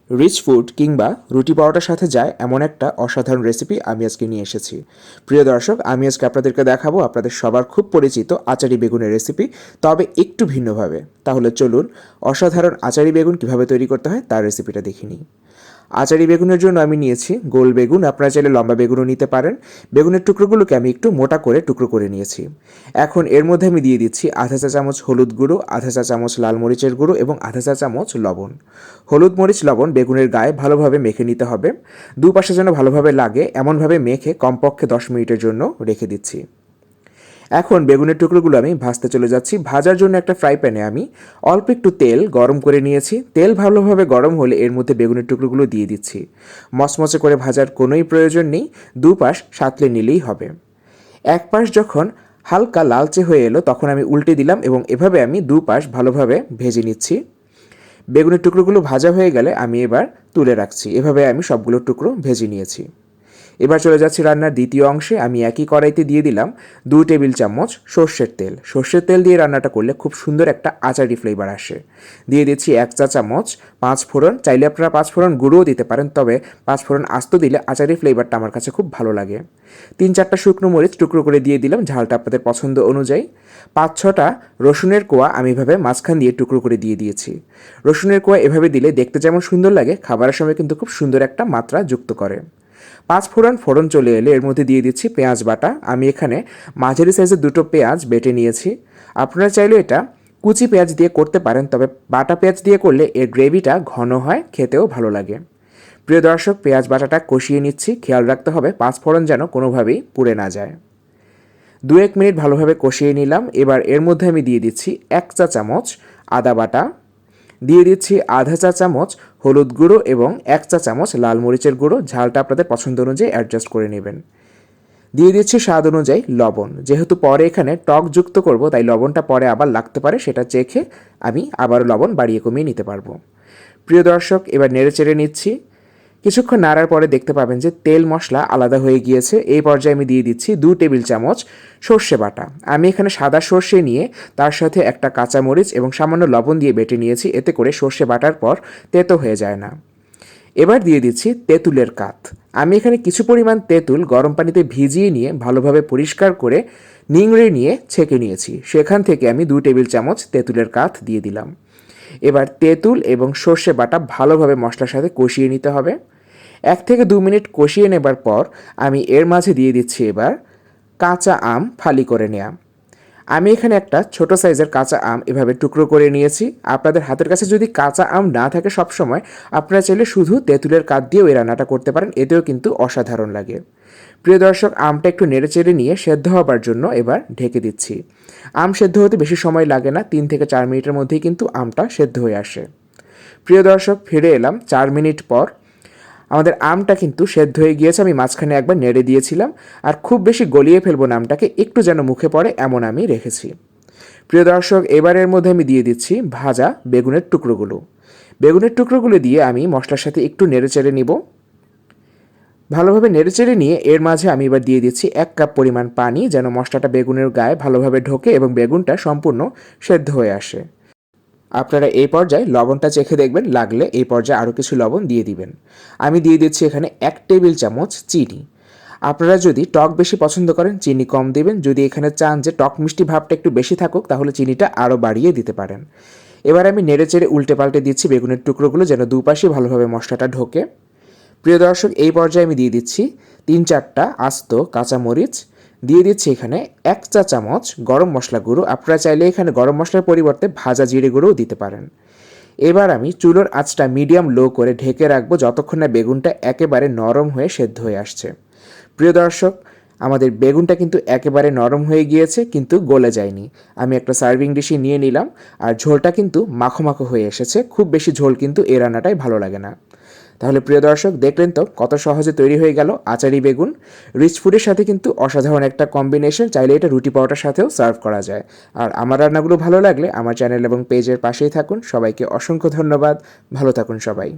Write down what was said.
Rich food কিংবা রুটি পরোটার সাথে যায় এমন একটা অসাধারণ রেসিপি আমি আজকে নিয়ে এসেছি। প্রিয় দর্শক, আমি আজকে আপনাদেরকে দেখাবো আপনাদের সবার খুব পরিচিত আচারি বেগুনের রেসিপি, তবে একটু ভিন্নভাবে। তাহলে চলুন অসাধারণ আচারি বেগুন কীভাবে তৈরি করতে হয় তার রেসিপিটা দেখে নিই। আচারি বেগুনের জন্য আমি নিয়েছি গোল বেগুন, আপনারা চাইলে লম্বা বেগুনও নিতে পারেন। বেগুনের টুকরোগুলোকে আমি একটু মোটা করে টুকরো করে নিয়েছি। এখন এর মধ্যে আমি দিয়ে দিচ্ছি আধা চা চামচ হলুদ গুঁড়ো, আধা চা চামচ লাল মরিচের গুঁড়ো এবং আধা চা চামচ লবণ। হলুদ মরিচ লবণ বেগুনের গায়ে ভালোভাবে মেখে নিতে হবে। দুপাশে যেন ভালোভাবে লাগে এমনভাবে মেখে কমপক্ষে 10 মিনিটের জন্য রেখে দিচ্ছি। এখন বেগুনের টুকরোগুলো আমি ভাজতে চলে যাচ্ছি। ভাজার জন্য একটা ফ্রাই প্যানে আমি অল্প একটু তেল গরম করে নিয়েছি। তেল ভালোভাবে গরম হলে এর মধ্যে বেগুনের টুকরোগুলো দিয়ে দিচ্ছি। মচমচে করে ভাজার কোনোই প্রয়োজন নেই, দুপাশ সাঁতলে নিলেই হবে। এক পাশ যখন হালকা লালচে হয়ে এলো তখন আমি উল্টে দিলাম এবং এভাবে আমি দুপাশ ভালোভাবে ভেজে নিচ্ছি। বেগুনের টুকরোগুলো ভাজা হয়ে গেলে আমি এবার তুলে রাখছি। এভাবে আমি সবগুলো টুকরো ভেজে নিয়েছি। এবার চলে যাচ্ছি রান্নার দ্বিতীয় অংশে। আমি একই কড়াইতে দিয়ে দিলাম 2 টেবিল চামচ সর্ষের তেল। সর্ষের তেল দিয়ে রান্নাটা করলে খুব সুন্দর একটা আচারি ফ্লেভার আসে। দিয়ে দিচ্ছি 1 চা চামচ 5 ফোড়ন। চাইলে আপনারা 5 ফোড়ন গুঁড়োও দিতে পারেন, তবে 5 ফোড়ন আস্ত দিলে আচারি ফ্লেভারটা আমার কাছে খুব ভালো লাগে। 3-4টা শুকনো মরিচ টুকরো করে দিয়ে দিলাম ঝালটা আপনাদের পছন্দ অনুযায়ী। 5-6টা রসুনের কোয়া আমি এভাবে মাঝখান দিয়ে টুকরো করে দিয়ে দিয়েছি। রসুনের কোয়া এভাবে দিলে দেখতে যেমন সুন্দর লাগে, খাবারের সময় কিন্তু খুব সুন্দর একটা মাত্রা যুক্ত করে। 5 ফোড়ন চলে এলে এর মধ্যে দিয়ে দিচ্ছি পেঁয়াজ বাটা। আমি এখানে মাঝারি সাইজের 2টো পেঁয়াজ বেটে নিয়েছি। আপনারা চাইলে এটা কুচি পেঁয়াজ দিয়ে করতে পারেন, তবে বাটা পেঁয়াজ দিয়ে করলে এর গ্রেভিটা ঘন হয়, খেতেও ভালো লাগে। প্রিয় দর্শক, পেঁয়াজ বাটাটা কষিয়ে নিচ্ছি। খেয়াল রাখতে হবে 5 ফোড়ন যেন কোনোভাবেই পুড়ে না যায়। 2-1 মিনিট ভালোভাবে কষিয়ে নিলাম। এবার এর মধ্যে আমি দিয়ে দিচ্ছি 1 চা চামচ আদা বাটা, দিয়ে দিচ্ছি আধা চা চামচ হলুদ গুঁড়ো এবং 1 চা চামচ লাল মরিচের গুঁড়ো। ঝালটা আপনাদের পছন্দ অনুযায়ী অ্যাডজাস্ট করে নেবেন। দিয়ে দিচ্ছি স্বাদ অনুযায়ী লবণ। যেহেতু পরে এখানে টক যুক্ত করব, তাই লবণটা পরে আবার লাগতে পারে, সেটা চেখে আমি আবার লবণ বাড়িয়ে কমিয়ে নিতে পারবো। প্রিয় দর্শক, এবার নেড়ে চেড়ে নিচ্ছি। কিছুক্ষণ নাড়ার পরে দেখতে পাবেন যে তেল মশলা আলাদা হয়ে গিয়েছে। এই পর্যায়ে আমি দিয়ে দিচ্ছি 2 টেবিল চামচ সর্ষে বাটা। আমি এখানে সাদা সর্ষে নিয়ে তার সাথে একটা কাঁচামরিচ এবং সামান্য লবণ দিয়ে বেটে নিয়েছি, এতে করে সর্ষে বাটার পর তেতো হয়ে যায় না। এবার দিয়ে দিচ্ছি তেঁতুলের কাত। আমি এখানে কিছু পরিমাণ তেঁতুল গরম পানিতে ভিজিয়ে নিয়ে ভালোভাবে পরিষ্কার করে নিংড়ে নিয়ে ছেঁকে নিয়েছি। সেখান থেকে আমি 2 টেবিল চামচ তেঁতুলের কাত দিয়ে দিলাম। এবার তেঁতুল এবং সর্ষে বাটা ভালোভাবে মশলার সাথে কষিয়ে নিতে হবে। 1 থেকে 2 মিনিট কষিয়ে নেবার পর আমি এর মাঝে দিয়ে দিচ্ছি এবার কাঁচা আম ফালি করে নেওয়া। আমি এখানে একটা ছোট সাইজের কাঁচা আম এভাবে টুকরো করে নিয়েছি। আপনাদের হাতের কাছে যদি কাঁচা আম না থাকে সবসময় আপনারা চাইলে শুধু তেঁতুলের কাঠ দিয়েও এই রান্নাটা করতে পারেন, এতেও কিন্তু অসাধারণ লাগে। প্রিয় দর্শক, আমটা একটু নেড়েচেড়ে নিয়ে সেদ্ধ হবার জন্য এবার ঢেকে দিচ্ছি। আম সেদ্ধ হতে বেশি সময় লাগে না, 3 থেকে 4 মিনিটের মধ্যেই কিন্তু আমটা সেদ্ধ হয়ে আসে। প্রিয় দর্শক, ফিরে এলাম 4 মিনিট পর। আমাদের আমটা কিন্তু সেদ্ধ হয়ে গিয়েছে। আমি মাঝখানে একবার নেড়ে দিয়েছিলাম, আর খুব বেশি গলিয়ে ফেলবো না আমটাকে, একটু যেন মুখে পড়ে এমন আমি রেখেছি। প্রিয় দর্শক, এবারের মধ্যে আমি দিয়ে দিচ্ছি ভাজা বেগুনের টুকরোগুলো। বেগুনের টুকরোগুলো দিয়ে আমি মশলার সাথে একটু নেড়েচেড়ে নিব। ভালোভাবে নেড়েচেড়ে নিয়ে এর মাঝে আমি এবার দিয়ে দিচ্ছি 1 কাপ পরিমাণ পানি, যেন মশলাটা বেগুনের গায়ে ভালোভাবে ঢোকে এবং বেগুনটা সম্পূর্ণ সেদ্ধ হয়ে আসে। আপনারা এই পর্যায়ে লবণটা চেখে দেখবেন, লাগলে এই পর্যায়ে আরও কিছু লবণ দিয়ে দিবেন। আমি দিয়ে দিচ্ছি এখানে 1 টেবিল চামচ চিনি। আপনারা যদি টক বেশি পছন্দ করেন চিনি কম দিবেন, যদি এখানে চান যে টক মিষ্টি ভাবটা একটু বেশি থাকুক তাহলে চিনিটা আরও বাড়িয়ে দিতে পারেন। এবার আমি নেড়েচেড়ে উল্টে পাল্টে দিচ্ছি বেগুনের টুকরোগুলো যেন দুপাশে ভালোভাবে মশলাটা ঢোকে। প্রিয় দর্শক, এই পর্যায়ে আমি দিয়ে দিচ্ছি 3-4টা আস্ত কাঁচামরিচ, দিয়ে দিচ্ছি এখানে 1 চা চামচ গরম মশলা গুঁড়ো। আপনারা চাইলে এখানে গরম মশলার পরিবর্তে ভাজা জিরে গুঁড়োও দিতে পারেন। এবার আমি চুলোর আঁচটা মিডিয়াম লো করে ঢেকে রাখবো যতক্ষণ না বেগুনটা একেবারে নরম হয়ে সেদ্ধ হয়ে আসছে। প্রিয় দর্শক, আমাদের বেগুনটা কিন্তু একেবারে নরম হয়ে গিয়েছে, কিন্তু গলে যায়নি। আমি একটা সার্ভিং ডিশে নিয়ে নিলাম, আর ঝোলটা কিন্তু মাখো মাখো হয়ে এসেছে। খুব বেশি ঝোল কিন্তু এই রান্নাটাই ভালো লাগে না। তাহলে প্রিয় দর্শক, দেখলেন তো কত সহজে তৈরি হয়ে গেল আচারি বেগুন। রিচ ফুডের সাথে কিন্তু অসাধারণ একটা কম্বিনেশন, চাইলে এটা রুটি পরোটার সাথেও সার্ভ করা যায়। আর আমার রান্নাগুলো ভালো লাগলে আমার চ্যানেল এবং পেজের পাশেই থাকুন। সবাইকে অসংখ্য ধন্যবাদ, ভালো থাকুন সবাই।